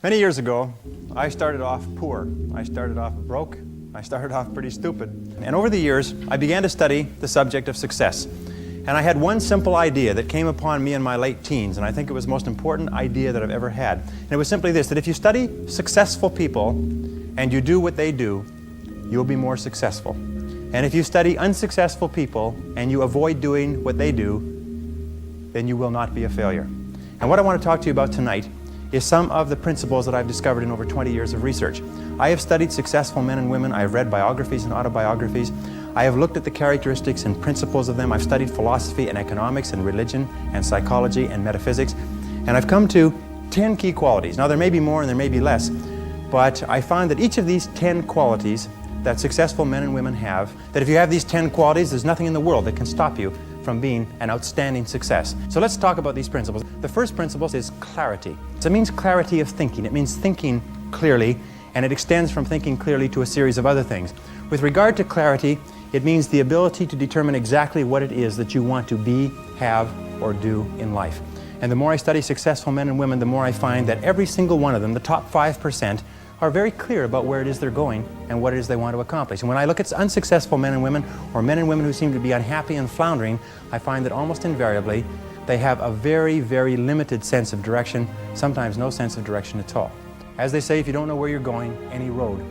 Many years ago, I started off poor. I started off broke. I started off pretty stupid. And over the years, I began to study the subject of success. And I had one simple idea that came upon me in my late teens, and I think it was the most important idea that I've ever had. And it was simply this, that if you study successful people and you do what they do, you'll be more successful. And if you study unsuccessful people and you avoid doing what they do, then you will not be a failure. And what I want to talk to you about tonight is some of the principles that I've discovered in over 20 years of research. I have studied successful men and women. I have read biographies and autobiographies. I have looked at the characteristics and principles of them. I've studied philosophy and economics and religion and psychology and metaphysics. And I've come to 10 key qualities. Now there may be more and there may be less, but I find that each of these 10 qualities that successful men and women have, that if you have these 10 qualities, there's nothing in the world that can stop you from being an outstanding success. So let's talk about these principles. The first principle is clarity. So it means clarity of thinking. It means thinking clearly, and it extends from thinking clearly to a series of other things. With regard to clarity, it means the ability to determine exactly what it is that you want to be, have, or do in life. And the more I study successful men and women, the more I find that every single one of them, the top 5%, are very clear about where it is they're going and what it is they want to accomplish. And when I look at unsuccessful men and women, or men and women who seem to be unhappy and floundering, I find that almost invariably they have a very, very limited sense of direction, sometimes no sense of direction at all. As they say, if you don't know where you're going, any road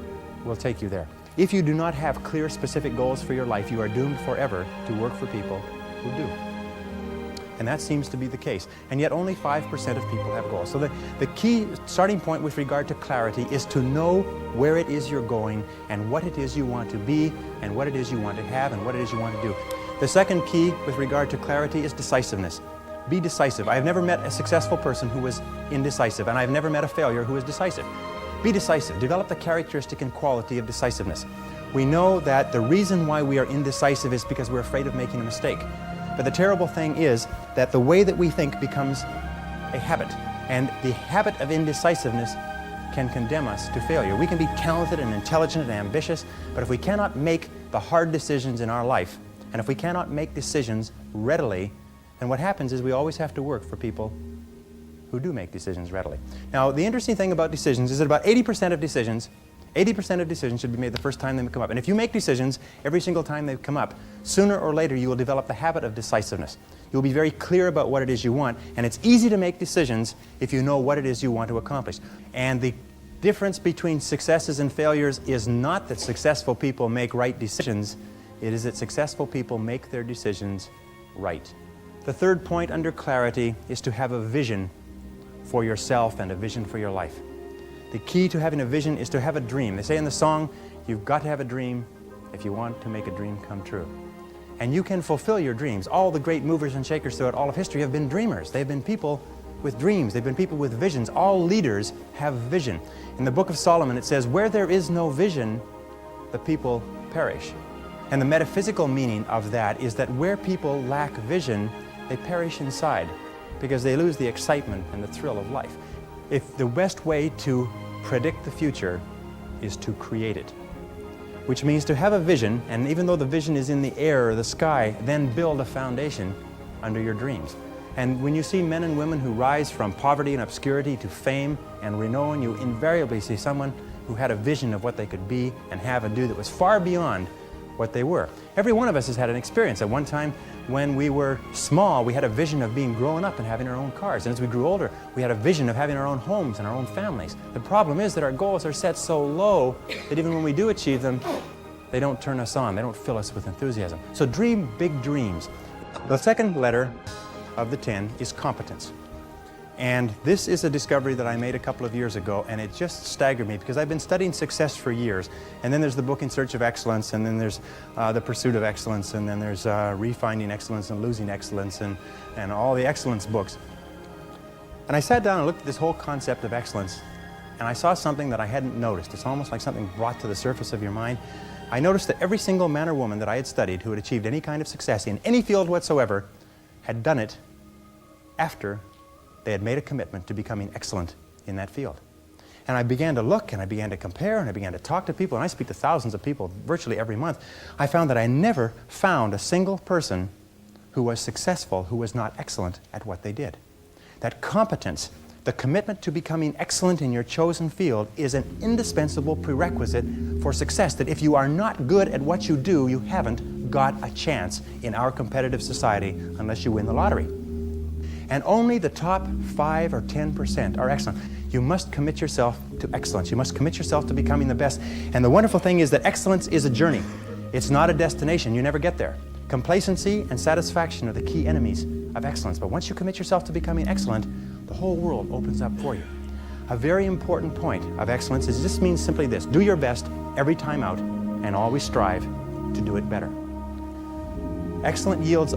will take you there. If you do not have clear, specific goals for your life, you are doomed forever to work for people who do. And that seems to be the case. And yet only 5% of people have goals. So the key starting point with regard to clarity is to know where it is you're going and what it is you want to be and what it is you want to have and what it is you want to do. The second key with regard to clarity is decisiveness. Be decisive. I have never met a successful person who was indecisive, and I've never met a failure who was decisive. Be decisive. Develop the characteristic and quality of decisiveness. We know that the reason why we are indecisive is because we're afraid of making a mistake. But the terrible thing is that the way that we think becomes a habit, and the habit of indecisiveness can condemn us to failure. We can be talented and intelligent and ambitious, but if we cannot make the hard decisions in our life, and if we cannot make decisions readily, then what happens is we always have to work for people who do make decisions readily. Now, the interesting thing about decisions is that about 80% of decisions should be made the first time they come up. And if you make decisions every single time they come up, sooner or later you will develop the habit of decisiveness. You'll be very clear about what it is you want, and it's easy to make decisions if you know what it is you want to accomplish. And the difference between successes and failures is not that successful people make right decisions, it is that successful people make their decisions right. The third point under clarity is to have a vision for yourself and a vision for your life. The key to having a vision is to have a dream. They say in the song, you've got to have a dream if you want to make a dream come true. And you can fulfill your dreams. All the great movers and shakers throughout all of history have been dreamers. They've been people with dreams. They've been people with visions. All leaders have vision. In the book of Solomon it says, where there is no vision, the people perish. And the metaphysical meaning of that is that where people lack vision, they perish inside because they lose the excitement and the thrill of life. If the best way to predict the future is to create it, which means to have a vision, and even though the vision is in the air or the sky, then build a foundation under your dreams. And when you see men and women who rise from poverty and obscurity to fame and renown, you invariably see someone who had a vision of what they could be and have and do that was far beyond what they were. Every one of us has had an experience. At one time when we were small, we had a vision of being grown up and having our own cars. And as we grew older, we had a vision of having our own homes and our own families. The problem is that our goals are set so low that even when we do achieve them, they don't turn us on. They don't fill us with enthusiasm. So dream big dreams. The second letter of the 10 is competence. And this is a discovery that I made a couple of years ago, and it just staggered me because I've been studying success for years. And then there's the book In Search of Excellence, and then there's The Pursuit of Excellence, and then there's Refinding Excellence and Losing Excellence, and all the excellence books. And I sat down and looked at this whole concept of excellence, and I saw something that I hadn't noticed. It's almost like something brought to the surface of your mind. I noticed that every single man or woman that I had studied who had achieved any kind of success in any field whatsoever had done it after they had made a commitment to becoming excellent in that field. And I began to look, and I began to compare, and I began to talk to people, and I speak to thousands of people virtually every month. I found that I never found a single person who was successful who was not excellent at what they did. That competence The commitment to becoming excellent in your chosen field is an indispensable prerequisite for success, that if you are not good at what you do, you haven't got a chance in our competitive society unless you win the lottery. And only the top 5 or 10% are excellent. You must commit yourself to excellence. You must commit yourself to becoming the best. And the wonderful thing is that excellence is a journey. It's not a destination. You never get there. Complacency and satisfaction are the key enemies of excellence. But once you commit yourself to becoming excellent, the whole world opens up for you. A very important point of excellence is this means simply this: do your best every time out and always strive to do it better. Excellence yields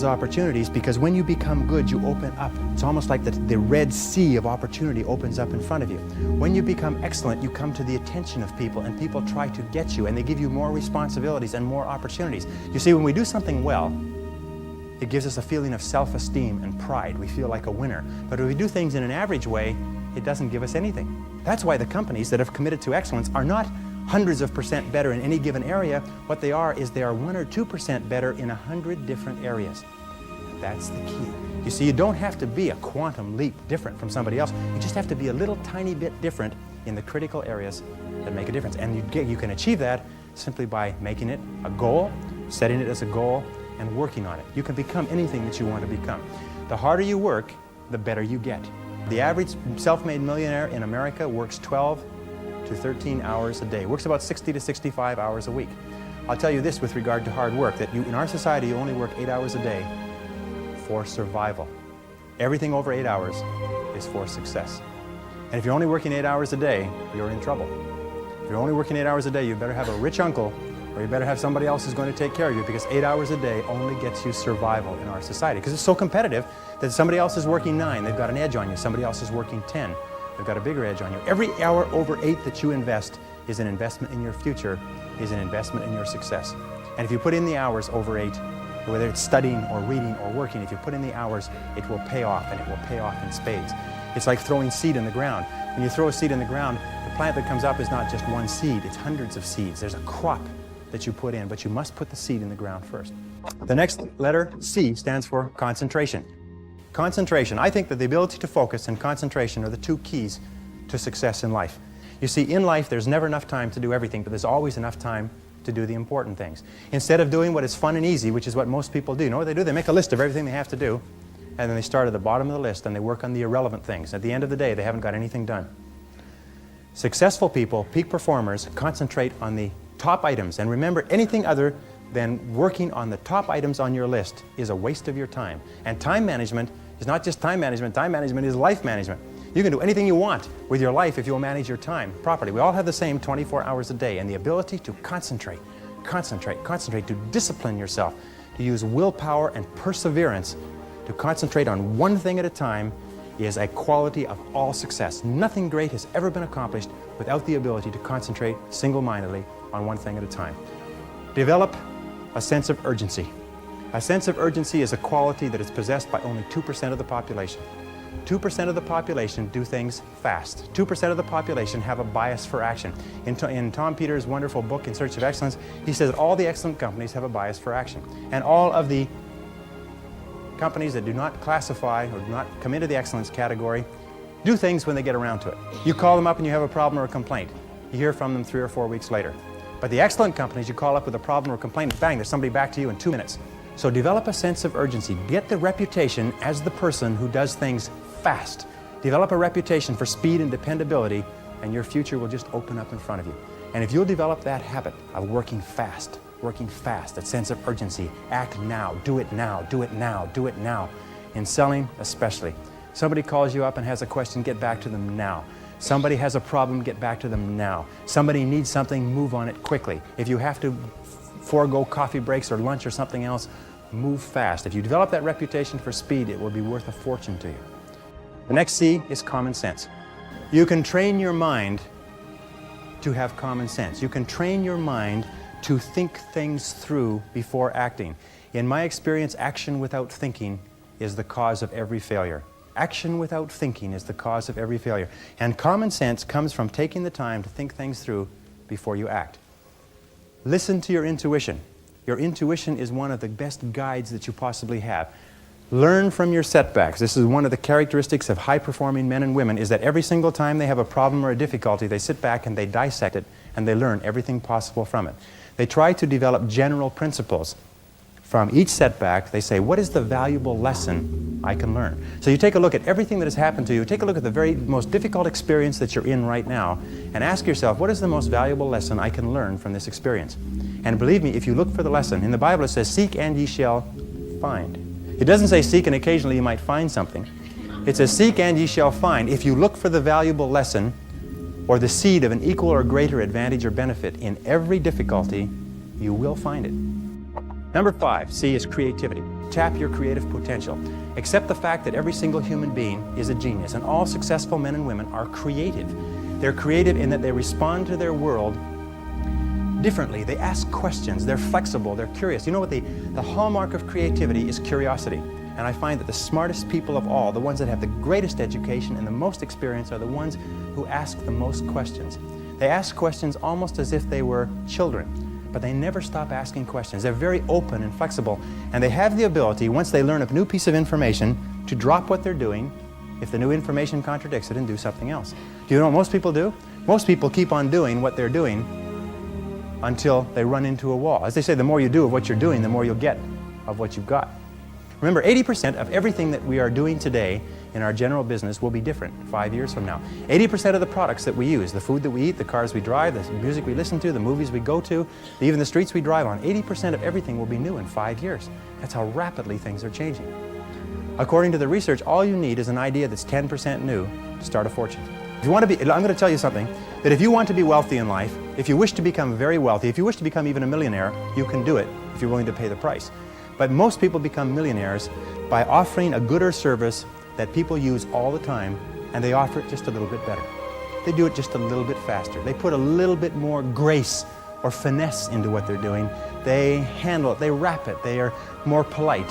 opportunities, because when you become good, you open up. It's almost like the Red Sea of opportunity opens up in front of you. When you become excellent, you come to the attention of people, and people try to get you, and they give you more responsibilities and more opportunities. You see, when we do something well, it gives us a feeling of self-esteem and pride. We feel like a winner. But if we do things in an average way, it doesn't give us anything. That's why the companies that have committed to excellence are not hundreds of % better in any given area. What they are is they are 1 or 2% better in 100 different areas. That's the key. You see, you don't have to be a quantum leap different from somebody else. You just have to be a little tiny bit different in the critical areas that make a difference. And you can achieve that simply by making it a goal, setting it as a goal, and working on it. You can become anything that you want to become. The harder you work, the better you get. The average self-made millionaire in America works 12 to 13 hours a day. Works about 60 to 65 hours a week. I'll tell you this with regard to hard work, that in our society you only work 8 hours a day for survival. Everything over 8 hours is for success. And if you're only working 8 hours a day, you're in trouble. If you're only working 8 hours a day, you better have a rich uncle, or you better have somebody else who's going to take care of you, because 8 hours a day only gets you survival in our society. Because it's so competitive that somebody else is working 9, they've got an edge on you. Somebody else is working 10, they've got a bigger edge on you. Every hour over 8 that you invest is an investment in your future, is an investment in your success. And if you put in the hours over 8, whether it's studying or reading or working, if you put in the hours, it will pay off, and it will pay off in spades. It's like throwing seed in the ground. When you throw a seed in the ground, the plant that comes up is not just one seed, it's hundreds of seeds. There's a crop that you put in, but you must put the seed in the ground first. The next letter, C, stands for concentration. Concentration. I think that the ability to focus and concentration are the 2 keys to success in life. You see, in life, there's never enough time to do everything, but there's always enough time to do the important things. Instead of doing what is fun and easy, which is what most people do, you know what they do? They make a list of everything they have to do, and then they start at the bottom of the list and they work on the irrelevant things. At the end of the day, they haven't got anything done. Successful people, peak performers, concentrate on the top items. And remember, anything other than working on the top items on your list is a waste of your time. And time management is not just time management is life management. You can do anything you want with your life if you'll manage your time properly. We all have the same 24 hours a day, and the ability to concentrate, to discipline yourself, to use willpower and perseverance, to concentrate on one thing at a time is a quality of all success. Nothing great has ever been accomplished without the ability to concentrate single-mindedly on one thing at a time. Develop a sense of urgency. A sense of urgency is a quality that is possessed by only 2% of the population. 2% of the population do things fast. 2% of the population have a bias for action. In Tom Peters' wonderful book, In Search of Excellence, he says that all the excellent companies have a bias for action. And all of the companies that do not classify or do not come into the excellence category do things when they get around to it. You call them up and you have a problem or a complaint. You hear from them 3 or 4 weeks later. But the excellent companies, you call up with a problem or a complaint, and bang, there's somebody back to you in 2 minutes. So develop a sense of urgency. Get the reputation as the person who does things fast. Develop a reputation for speed and dependability, and your future will just open up in front of you. And if you'll develop that habit of working fast, that sense of urgency, act now, do it now, do it now, do it now. In selling especially. Somebody calls you up and has a question, get back to them now. Somebody has a problem, get back to them now. Somebody needs something, move on it quickly. If you have to forego coffee breaks or lunch or something else, move fast. If you develop that reputation for speed, it will be worth a fortune to you. The next C is common sense. You can train your mind to have common sense. You can train your mind to think things through before acting. In my experience, action without thinking is the cause of every failure. Action without thinking is the cause of every failure. And common sense comes from taking the time to think things through before you act. Listen to your intuition. Your intuition is one of the best guides that you possibly have. Learn from your setbacks. This is one of the characteristics of high-performing men and women, is that every single time they have a problem or a difficulty, they sit back and they dissect it and they learn everything possible from it. They try to develop general principles. From each setback, they say, what is the valuable lesson I can learn? So you take a look at everything that has happened to you, take a look at the very most difficult experience that you're in right now, and ask yourself, what is the most valuable lesson I can learn from this experience? And believe me, if you look for the lesson, in the Bible it says, seek and ye shall find. It doesn't say seek and occasionally you might find something. It says seek and ye shall find. If you look for the valuable lesson or the seed of an equal or greater advantage or benefit in every difficulty, you will find it. Number 5, C, is creativity. Tap your creative potential. Accept the fact that every single human being is a genius, and all successful men and women are creative. They're creative in that they respond to their world differently. They ask questions, they're flexible, they're curious. You know what, the hallmark of creativity is curiosity. And I find that the smartest people of all, the ones that have the greatest education and the most experience, are the ones who ask the most questions. They ask questions almost as if they were children, but they never stop asking questions. They're very open and flexible, and they have the ability, once they learn a new piece of information, to drop what they're doing if the new information contradicts it and do something else. Do you know what most people do? Most people keep on doing what they're doing until they run into a wall. As they say, the more you do of what you're doing, the more you'll get of what you've got. Remember, 80% of everything that we are doing today in our general business will be different 5 years from now. 80% of the products that we use, the food that we eat, the cars we drive, the music we listen to, the movies we go to, even the streets we drive on, 80% of everything will be new in 5 years. That's how rapidly things are changing. According to the research, all you need is an idea that's 10% new to start a fortune. If you want to be, I'm going to tell you something, that if you want to be wealthy in life, if you wish to become very wealthy, if you wish to become even a millionaire, you can do it if you're willing to pay the price. But most people become millionaires by offering a good or service that people use all the time, and they offer it just a little bit better. They do it just a little bit faster. They put a little bit more grace or finesse into what they're doing. They handle it, they wrap it, they are more polite.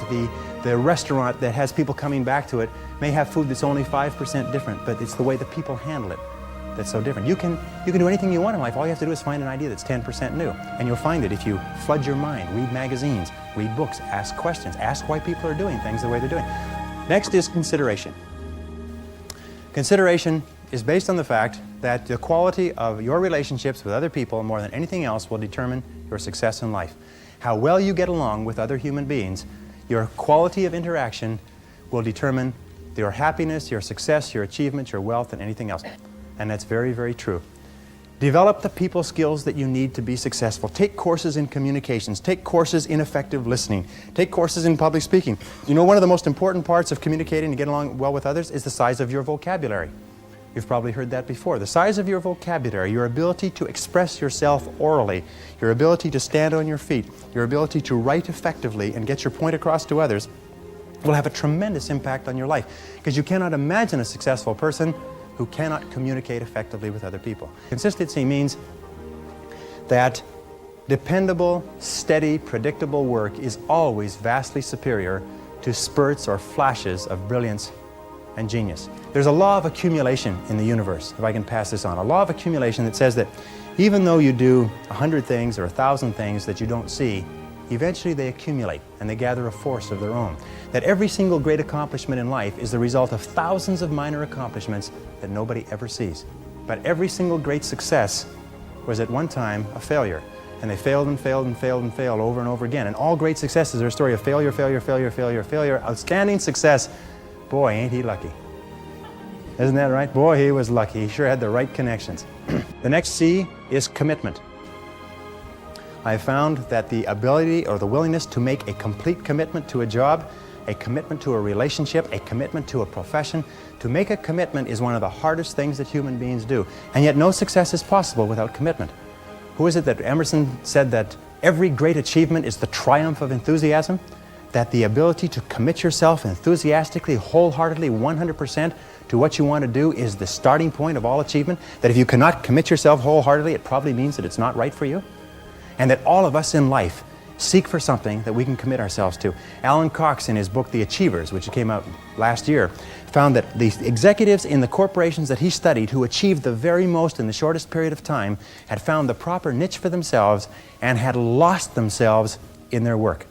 The restaurant that has people coming back to it may have food that's only 5% different, but it's the way the people handle it that's so different. You can do anything you want in life. All you have to do is find an idea that's 10% new, and you'll find it if you flood your mind, read magazines, read books, ask questions, ask why people are doing things the way they're doing. Next is consideration. Consideration is based on the fact that the quality of your relationships with other people more than anything else will determine your success in life. How well you get along with other human beings, your quality of interaction will determine your happiness, your success, your achievements, your wealth, and anything else. And that's very, very true. Develop the people skills that you need to be successful. Take courses in communications. Take courses in effective listening. Take courses in public speaking. You know, one of the most important parts of communicating and getting along well with others is the size of your vocabulary. You've probably heard that before. The size of your vocabulary, your ability to express yourself orally, your ability to stand on your feet, your ability to write effectively and get your point across to others will have a tremendous impact on your life, because you cannot imagine a successful person who cannot communicate effectively with other people. Consistency means that dependable, steady, predictable work is always vastly superior to spurts or flashes of brilliance and genius. There's a law of accumulation in the universe, if I can pass this on. A law of accumulation that says that even though you do 100 things or 1,000 things that you don't see, eventually they accumulate and they gather a force of their own. That every single great accomplishment in life is the result of thousands of minor accomplishments that nobody ever sees. But every single great success was at one time a failure. And they failed and failed and failed and failed over and over again. And all great successes are a story of failure, failure, failure, failure, failure. Outstanding success. Boy, ain't he lucky. Isn't that right? Boy, he was lucky. He sure had the right connections. The next C is commitment. I found that the ability or the willingness to make a complete commitment to a job, a commitment to a relationship, a commitment to a profession, to make a commitment is one of the hardest things that human beings do. And yet no success is possible without commitment. Who is it that Emerson said that every great achievement is the triumph of enthusiasm? That the ability to commit yourself enthusiastically, wholeheartedly, 100% to what you want to do is the starting point of all achievement? That if you cannot commit yourself wholeheartedly, it probably means that it's not right for you? And that all of us in life seek for something that we can commit ourselves to. Alan Cox, in his book, The Achievers, which came out last year, found that the executives in the corporations that he studied who achieved the very most in the shortest period of time had found the proper niche for themselves and had lost themselves in their work.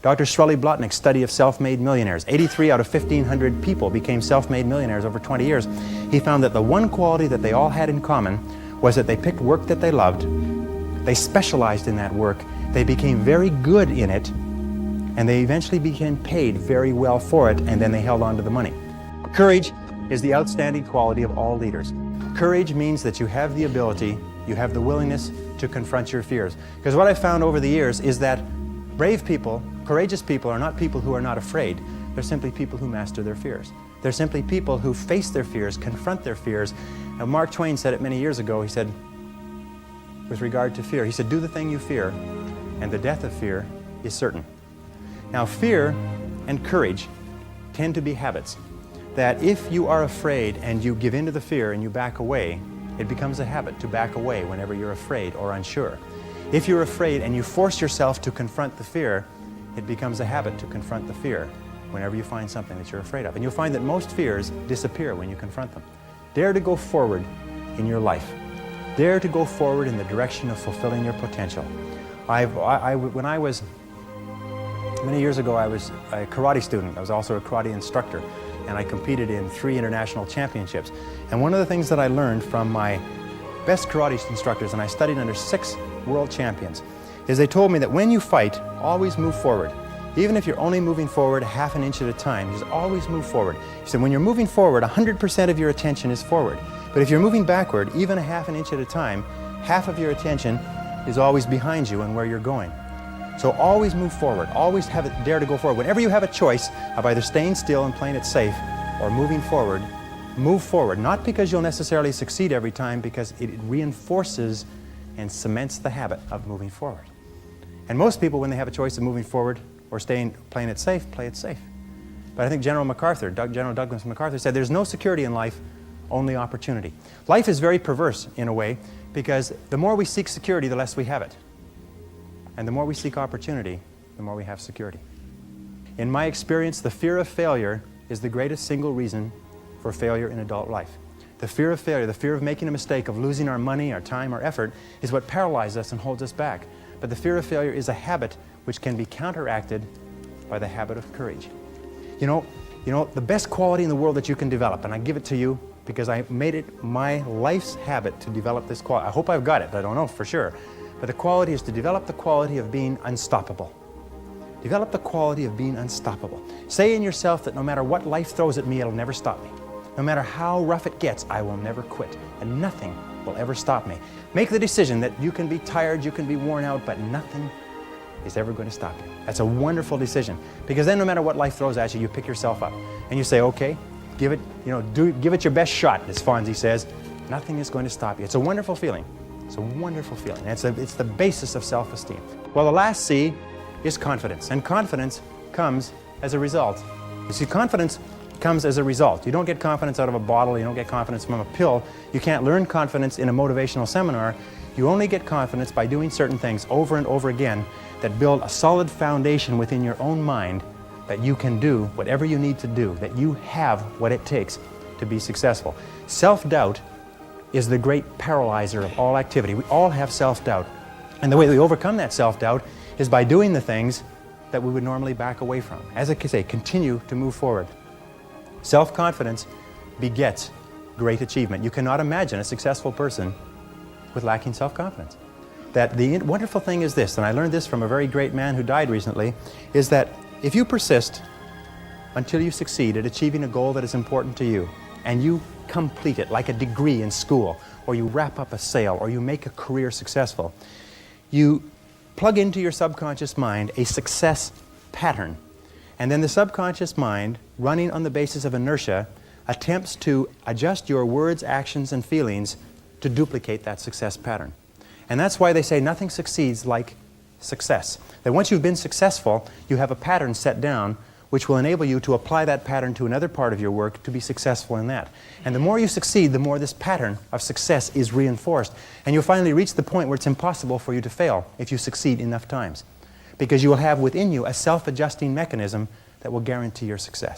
Dr. Shirley Blotnick's study of self-made millionaires. 83 out of 1,500 people became self-made millionaires over 20 years. He found that the one quality that they all had in common was that they picked work that they loved, they specialized in that work, they became very good in it, and they eventually became paid very well for it, and then they held on to the money. Courage is the outstanding quality of all leaders. Courage means that you have the ability, you have the willingness to confront your fears. Because what I found over the years is that brave people, courageous people are not people who are not afraid. They're simply people who master their fears. They're simply people who face their fears, confront their fears. And Mark Twain said it many years ago. He said, with regard to fear, he said, do the thing you fear, and the death of fear is certain. Now, fear and courage tend to be habits. That if you are afraid and you give in to the fear and you back away, it becomes a habit to back away whenever you're afraid or unsure. If you're afraid and you force yourself to confront the fear, it becomes a habit to confront the fear whenever you find something that you're afraid of. And you'll find that most fears disappear when you confront them. Dare to go forward in your life. Dare to go forward in the direction of fulfilling your potential. When I was, many years ago, I was a karate student. I was also a karate instructor, and I competed in 3 international championships. And one of the things that I learned from my best karate instructors, and I studied under 6 world champions, is they told me that when you fight, always move forward. Even if you're only moving forward half an inch at a time, just always move forward. He said when you're moving forward, 100% of your attention is forward. But if you're moving backward, even a half an inch at a time, half of your attention is always behind you and where you're going. So always move forward. Always dare to go forward. Whenever you have a choice of either staying still and playing it safe or moving forward, move forward. Not because you'll necessarily succeed every time, because it reinforces and cements the habit of moving forward. And most people, when they have a choice of moving forward or playing it safe, play it safe. But I think General Douglas MacArthur said there's no security in life, only opportunity. Life is very perverse in a way, because the more we seek security, the less we have it. And the more we seek opportunity, the more we have security. In my experience, the fear of failure is the greatest single reason for failure in adult life. The fear of failure, the fear of making a mistake, of losing our money, our time, our effort, is what paralyzes us and holds us back. But the fear of failure is a habit which can be counteracted by the habit of courage. You know, the best quality in the world that you can develop, and I give it to you because I made it my life's habit to develop this quality. I hope I've got it, but I don't know for sure. But the quality is to develop the quality of being unstoppable. Develop the quality of being unstoppable. Say in yourself that no matter what life throws at me, it'll never stop me. No matter how rough it gets, I will never quit. And nothing will ever stop me. Make the decision that you can be tired, you can be worn out, but nothing is ever going to stop you. That's a wonderful decision. Because then no matter what life throws at you, you pick yourself up. And you say, okay, give it your best shot, as Fonzie says. Nothing is going to stop you. It's a wonderful feeling. It's a wonderful feeling. It's the basis of self-esteem. Well, the last C is confidence. And confidence comes as a result. You see, confidence comes as a result. You don't get confidence out of a bottle. You don't get confidence from a pill. You can't learn confidence in a motivational seminar. You only get confidence by doing certain things over and over again that build a solid foundation within your own mind that you can do whatever you need to do, that you have what it takes to be successful. Self-doubt is the great paralyzer of all activity. We all have self-doubt. And the way we overcome that self-doubt is by doing the things that we would normally back away from. As I say, continue to move forward. Self-confidence begets great achievement. You cannot imagine a successful person with lacking self-confidence. That the wonderful thing is this, and I learned this from a very great man who died recently, is that if you persist until you succeed at achieving a goal that is important to you, and you complete it like a degree in school, or you wrap up a sale, or you make a career successful, you plug into your subconscious mind a success pattern. And then the subconscious mind, running on the basis of inertia, attempts to adjust your words, actions, and feelings to duplicate that success pattern. And that's why they say nothing succeeds like success. That once you've been successful, you have a pattern set down which will enable you to apply that pattern to another part of your work to be successful in that. And the more you succeed, the more this pattern of success is reinforced. And you'll finally reach the point where it's impossible for you to fail if you succeed enough times. Because you will have within you a self-adjusting mechanism that will guarantee your success.